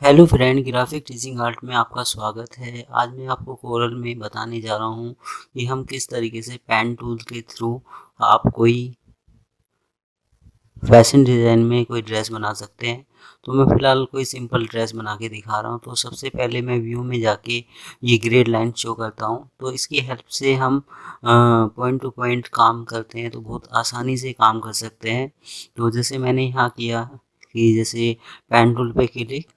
Hello friend, graphic teaching art में आपका स्वागत है। आज मैं आपको कोरल में बताने जा रहा हूँ कि हम किस तरीके से पेन टूल के थ्रू आप कोई फैशन डिज़ाइन में कोई ड्रेस बना सकते हैं। तो मैं फ़िलहाल कोई सिंपल ड्रेस बना के दिखा रहा हूँ। तो सबसे पहले मैं व्यू में जाके ये ग्रेड लाइन शो करता हूँ। तो इसकी हेल्प से हम पॉइंट टू पॉइंट काम करते हैं, तो बहुत आसानी से काम कर सकते हैं। तो जैसे मैंने यहाँ किया कि जैसे पेन टूल पे क्लिक,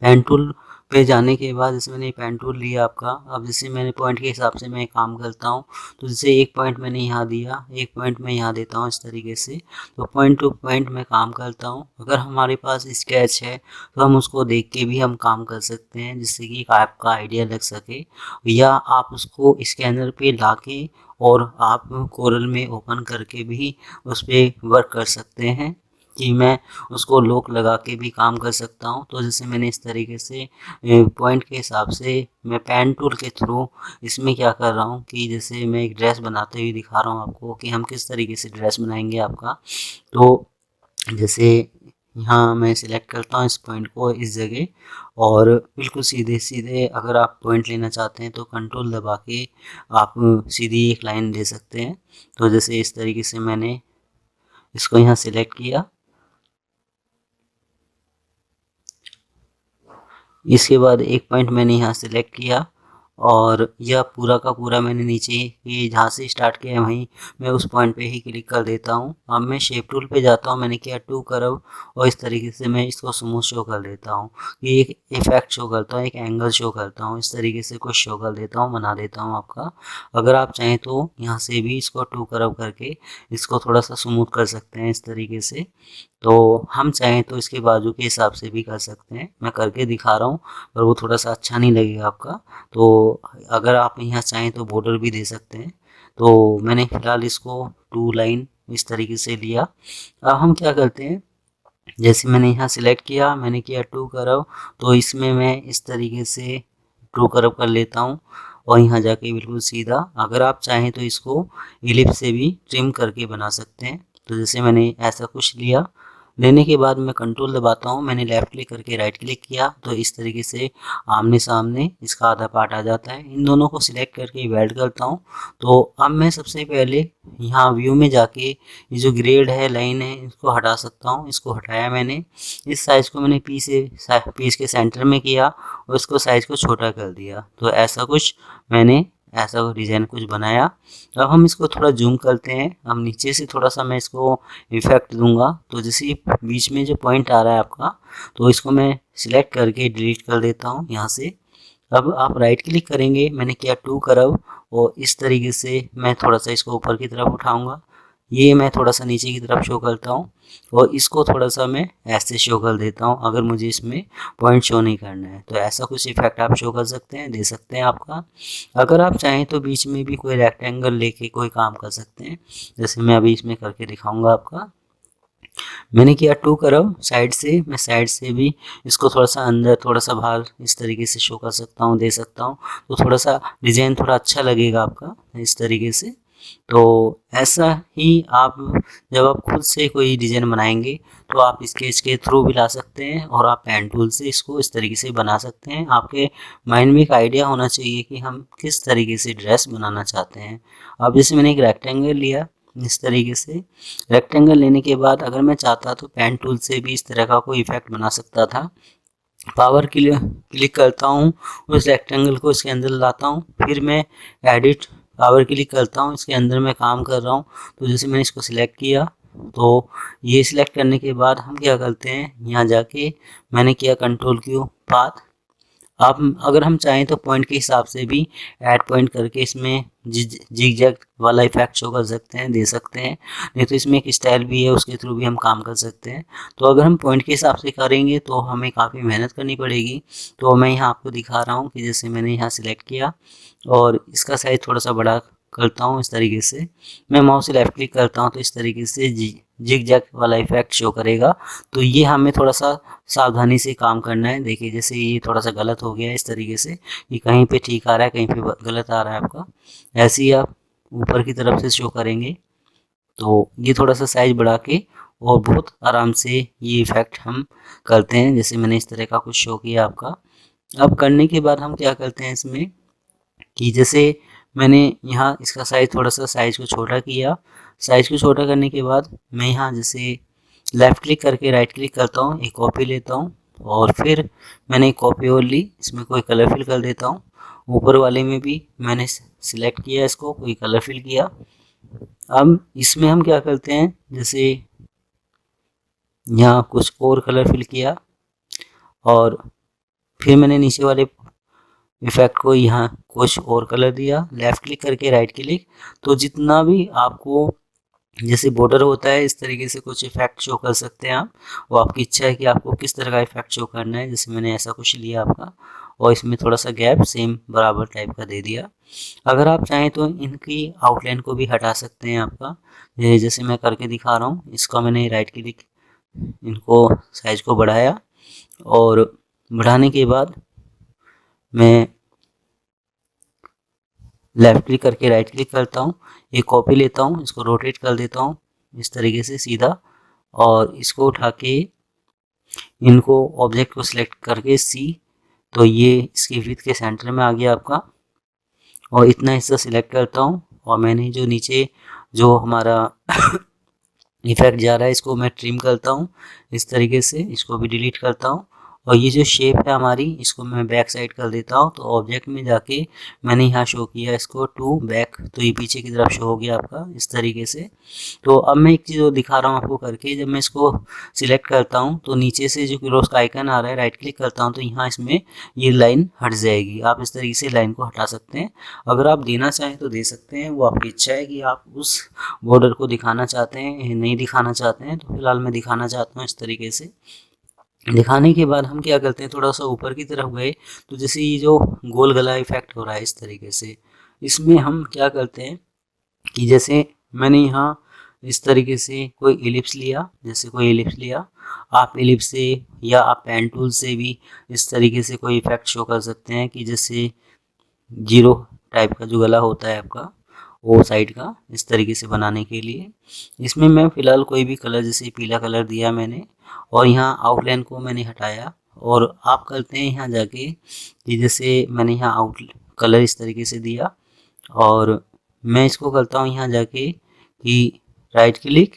पेन टूल पे जाने के बाद जैसे मैंने पेन टूल लिया आपका। अब जैसे मैंने पॉइंट के हिसाब से मैं काम करता हूँ। तो जैसे एक पॉइंट मैंने यहाँ दिया, एक पॉइंट मैं यहाँ देता हूँ, इस तरीके से। तो पॉइंट टू पॉइंट मैं काम करता हूँ। अगर हमारे पास स्केच है तो हम उसको देख के भी हम काम कर सकते हैं, जिससे कि आपका आइडिया लग सके, या आप उसको स्कैनर पे ला के और आप कोरल में ओपन करके भी उस पर वर्क कर सकते हैं कि मैं उसको लॉक लगा के भी काम कर सकता हूँ। तो जैसे मैंने इस तरीके से पॉइंट के हिसाब से मैं पेन टूल के थ्रू इसमें क्या कर रहा हूँ कि जैसे मैं एक ड्रेस बनाते हुए दिखा रहा हूँ आपको कि हम किस तरीके से ड्रेस बनाएंगे आपका। तो जैसे यहाँ मैं सिलेक्ट करता हूँ इस पॉइंट को इस जगह, और बिल्कुल सीधे सीधे अगर आप पॉइंट लेना चाहते हैं तो कंट्रोल दबा के आप सीधी एक लाइन दे सकते हैं। तो जैसे इस तरीके से मैंने इसको यहाँ सिलेक्ट किया। इसके बाद एक पॉइंट मैंने यहाँ सेलेक्ट किया, और यह पूरा का पूरा मैंने नीचे ये जहाँ से स्टार्ट किया है वहीं मैं उस पॉइंट पे ही क्लिक कर देता हूँ। अब मैं शेप टूल पे जाता हूँ, मैंने किया टू कर्व, और इस तरीके से मैं इसको स्मूथ शो कर देता हूँ। ये एक इफेक्ट शो करता हूँ, एक एंगल शो करता हूँ, इस तरीके से कुछ शो कर देता हूँ, बना देता हूँ आपका। अगर आप चाहें तो यहाँ से भी इसको टू कर्व करके इसको थोड़ा सा स्मूथ कर सकते हैं इस तरीके से। तो हम चाहें तो इसके बाजू के हिसाब से भी कर सकते हैं, मैं करके दिखा रहा हूँ, पर वो थोड़ा सा अच्छा नहीं लगेगा आपका। तो अगर आप यहाँ चाहें तो बॉर्डर भी दे सकते हैं। तो मैंने फिलहाल इसको टू लाइन इस तरीके से लिया। अब हम क्या करते हैं, जैसे मैंने यहाँ सिलेक्ट किया, मैंने किया टू कर्व, तो इसमें मैं इस तरीके से टू कर्व कर लेता हूँ, और यहाँ जाके बिल्कुल सीधा। अगर आप चाहें तो इसको इलिप्स से भी ट्रिम करके बना सकते हैं। तो जैसे मैंने ऐसा कुछ लिया, लेने के बाद मैं कंट्रोल दबाता हूँ, मैंने लेफ़्ट क्लिक करके राइट क्लिक किया, तो इस तरीके से आमने सामने इसका आधा पार्ट आ जाता है। इन दोनों को सिलेक्ट करके वेल्ड करता हूँ। तो अब मैं सबसे पहले यहाँ व्यू में जाके ये जो ग्रेड है, लाइन है, इसको हटा सकता हूँ। इसको हटाया मैंने, इस साइज़ को मैंने पीस के सेंटर में किया और इसको साइज़ को छोटा कर दिया। तो ऐसा कुछ मैंने ऐसा डिज़ाइन कुछ बनाया। अब हम इसको थोड़ा जूम करते हैं। अब नीचे से थोड़ा सा मैं इसको इफेक्ट दूंगा। तो जैसे बीच में जो पॉइंट आ रहा है आपका, तो इसको मैं सिलेक्ट करके डिलीट कर देता हूँ यहाँ से। अब आप राइट क्लिक करेंगे, मैंने किया टू कर्व, और इस तरीके से मैं थोड़ा सा इसको ऊपर की तरफ उठाऊंगा। ये मैं थोड़ा सा नीचे की तरफ शो करता हूँ, और इसको थोड़ा सा मैं ऐसे शो कर देता हूँ अगर मुझे इसमें पॉइंट शो नहीं करना है। तो ऐसा कुछ इफेक्ट आप शो कर सकते हैं, दे सकते हैं आपका। अगर आप चाहें तो बीच में भी कोई रेक्टेंगल लेके कोई काम कर सकते हैं, जैसे मैं अभी इसमें करके दिखाऊंगा आपका। मैंने किया टू कर्व साइड से, मैं साइड से भी इसको थोड़ा सा अंदर थोड़ा सा बाहर इस तरीके से शो कर सकता हूँ, दे सकता हूँ। तो थोड़ा सा डिज़ाइन थोड़ा अच्छा लगेगा आपका इस तरीके से। तो ऐसा ही आप जब आप खुद से कोई डिज़ाइन बनाएंगे तो आप स्केच के थ्रू भी ला सकते हैं, और आप पेन टूल से इसको इस तरीके से बना सकते हैं। आपके माइंड में एक आइडिया होना चाहिए कि हम किस तरीके से ड्रेस बनाना चाहते हैं। अब जैसे मैंने एक रेक्टेंगल लिया, इस तरीके से रेक्टेंगल लेने के बाद अगर मैं चाहता तो पेन टूल से भी इस तरह का कोई इफेक्ट बना सकता था। पावर क्लिक करता हूँ, उस रेक्टेंगल को इसके अंदर लाता हूँ, फिर मैं एडिट पावर क्लिक करता हूँ, इसके अंदर मैं काम कर रहा हूँ। तो जैसे मैंने इसको सिलेक्ट किया, तो ये सिलेक्ट करने के बाद हम क्या करते हैं, यहाँ जाके मैंने किया कंट्रोल क्यू पाथ। आप अगर हम चाहें तो पॉइंट के हिसाब से भी ऐड पॉइंट करके इसमें जिग जैग वाला इफेक्ट शो कर सकते हैं, दे सकते हैं। नहीं तो इसमें एक स्टाइल भी है, उसके थ्रू भी हम काम कर सकते हैं। तो अगर हम पॉइंट के हिसाब से करेंगे तो हमें काफ़ी मेहनत करनी पड़ेगी। तो मैं यहाँ आपको दिखा रहा हूँ कि जैसे मैंने यहाँ सिलेक्ट किया और इसका साइज थोड़ा सा बड़ा करता हूँ इस तरीके से। मैं माउस से लेफ्ट क्लिक करता हूँ तो इस तरीके से जिग जैग वाला इफेक्ट शो करेगा। तो ये हमें थोड़ा सा सावधानी से काम करना है। देखिए जैसे ये थोड़ा सा गलत हो गया है इस तरीके से, कि कहीं पे ठीक आ रहा है, कहीं पे गलत आ रहा है आपका। ऐसे ही आप ऊपर की तरफ से शो करेंगे। तो ये थोड़ा सा साइज बढ़ा के और बहुत आराम से ये इफ़ेक्ट हम करते हैं। जैसे मैंने इस तरह का कुछ शो किया आपका। अब करने के बाद हम क्या करते हैं इसमें कि जैसे मैंने यहाँ इसका साइज़ थोड़ा सा साइज़ को छोटा किया। साइज़ को छोटा करने के बाद मैं यहाँ जैसे लेफ़्ट क्लिक करके राइट क्लिक करता हूँ, एक कॉपी लेता हूँ और फिर मैंने एक कॉपी और ली, इसमें कोई कलर फिल कर देता हूँ। ऊपर वाले में भी मैंने सिलेक्ट किया, इसको कोई कलर फिल किया। अब इसमें हम क्या करते हैं, जैसे यहाँ कुछ और कलर फिल किया और फिर मैंने नीचे वाले इफ़ेक्ट को यहाँ कुछ और कलर दिया, लेफ़्ट क्लिक करके राइट क्लिक। तो जितना भी आपको जैसे बॉर्डर होता है इस तरीके से कुछ इफ़ेक्ट शो कर सकते हैं आप। वो आपकी इच्छा है कि आपको किस तरह का इफ़ेक्ट शो करना है। जैसे मैंने ऐसा कुछ लिया आपका और इसमें थोड़ा सा गैप सेम बराबर टाइप का दे दिया। अगर आप चाहें तो इनकी आउटलाइन को भी हटा सकते हैं आपका, जैसे मैं करके दिखा रहा हूँ। इसका मैंने राइट क्लिक, इनको साइज को बढ़ाया और बढ़ाने के बाद मैं लेफ़्ट क्लिक करके राइट क्लिक करता हूँ, एक कॉपी लेता हूँ, इसको रोटेट कर देता हूँ इस तरीके से सीधा और इसको उठा के इनको ऑब्जेक्ट को सिलेक्ट करके सी, तो ये इसकी विड्थ के सेंटर में आ गया आपका। और इतना हिस्सा सिलेक्ट करता हूँ और मैंने जो नीचे जो हमारा इफेक्ट जा रहा है इसको मैं ट्रिम करता हूँ इस तरीके से, इसको भी डिलीट करता हूँ। और ये जो शेप है हमारी, इसको मैं बैक साइड कर देता हूँ। तो ऑब्जेक्ट में जाके मैंने यहाँ शो किया इसको टू बैक, तो ये पीछे की तरफ शो हो गया आपका इस तरीके से। तो अब मैं एक चीज़ और दिखा रहा हूँ आपको करके। जब मैं इसको सिलेक्ट करता हूँ तो नीचे से जो क्रॉस का आइकन आ रहा है, राइट क्लिक करता हूँ तो यहाँ इसमें ये लाइन हट जाएगी। आप इस तरीके से लाइन को हटा सकते हैं। अगर आप देना चाहें तो दे सकते हैं, वो आपकी इच्छा है कि आप उस बॉर्डर को दिखाना चाहते हैं नहीं दिखाना चाहते हैं। तो फिलहाल मैं दिखाना चाहता हूँ इस तरीके से। दिखाने के बाद हम क्या करते हैं, थोड़ा सा ऊपर की तरफ गए तो जैसे ये जो गोल गला इफेक्ट हो रहा है इस तरीके से, इसमें हम क्या करते हैं कि जैसे मैंने यहाँ इस तरीके से कोई एलिप्स लिया, जैसे कोई एलिप्स लिया, आप एलिप्स से या आप पेन टूल से भी इस तरीके से कोई इफेक्ट शो कर सकते हैं कि जैसे जीरो टाइप का जो गला होता है आपका वो साइड का, इस तरीके से बनाने के लिए इसमें मैं फ़िलहाल कोई भी कलर, जैसे पीला कलर दिया मैंने और यहाँ आउटलाइन को मैंने हटाया। और आप करते हैं यहाँ जाके कि जैसे मैंने यहाँ आउट कलर इस तरीके से दिया और मैं इसको करता हूँ यहाँ जाके कि राइट क्लिक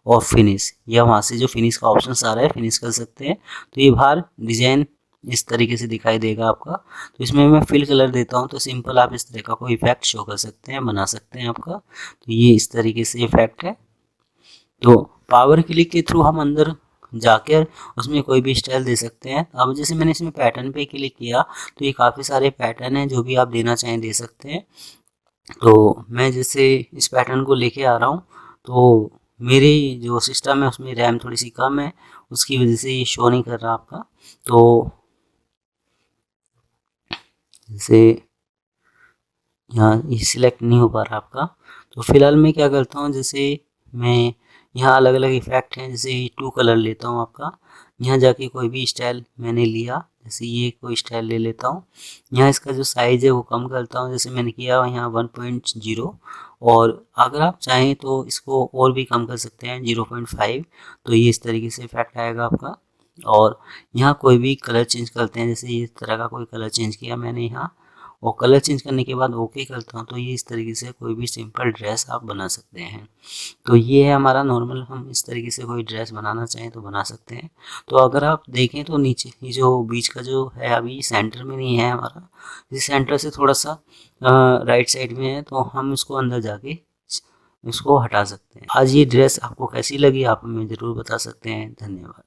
और फिनिश, या वहाँ से जो फिनिश का ऑप्शन आ रहा है फिनिश कर सकते हैं। तो ये बाहर डिज़ाइन इस तरीके से दिखाई देगा आपका। तो इसमें मैं फिल कलर देता हूँ तो सिंपल आप इस तरह का कोई इफेक्ट शो कर सकते हैं, बना सकते हैं आपका। तो ये इस तरीके से इफेक्ट है। तो पावर क्लिक के थ्रू हम अंदर जाकर उसमें कोई भी स्टाइल दे सकते हैं। अब जैसे मैंने इसमें पैटर्न पे क्लिक किया तो ये काफ़ी सारे पैटर्न हैं, जो भी आप देना चाहें दे सकते हैं। तो मैं जैसे इस पैटर्न को लेके आ रहा हूँ तो मेरे जो सिस्टम है उसमें रैम थोड़ी सी कम है, उसकी वजह से ये शो नहीं कर रहा आपका। तो जैसे यहाँ ये सिलेक्ट नहीं हो पा रहा आपका। तो फिलहाल मैं क्या करता हूँ, जैसे मैं यहाँ अलग अलग इफेक्ट हैं, जैसे टू कलर लेता हूँ आपका। यहाँ जाके कोई भी स्टाइल मैंने लिया, जैसे ये कोई स्टाइल ले लेता हूँ। यहाँ इसका जो साइज़ है वो कम करता हूँ, जैसे मैंने किया यहाँ 1.0। और अगर आप चाहें तो इसको और भी कम कर सकते हैं 0.5। तो ये इस तरीके से इफेक्ट आएगा आपका। और यहाँ कोई भी कलर चेंज करते हैं, जैसे इस तरह का कोई कलर चेंज किया मैंने यहाँ और कलर चेंज करने के बाद ओके करता हूँ, तो ये इस तरीके से कोई भी सिंपल ड्रेस आप बना सकते हैं। तो ये है हमारा नॉर्मल, हम इस तरीके से कोई ड्रेस बनाना चाहें तो बना सकते हैं। तो अगर आप देखें तो नीचे ये जो बीच का जो है अभी सेंटर में नहीं है हमारा, इस सेंटर से थोड़ा सा राइट साइड में है, तो हम इसको अंदर जाके इसको हटा सकते हैं। आज ये ड्रेस आपको कैसी लगी आप हमें ज़रूर बता सकते हैं। धन्यवाद।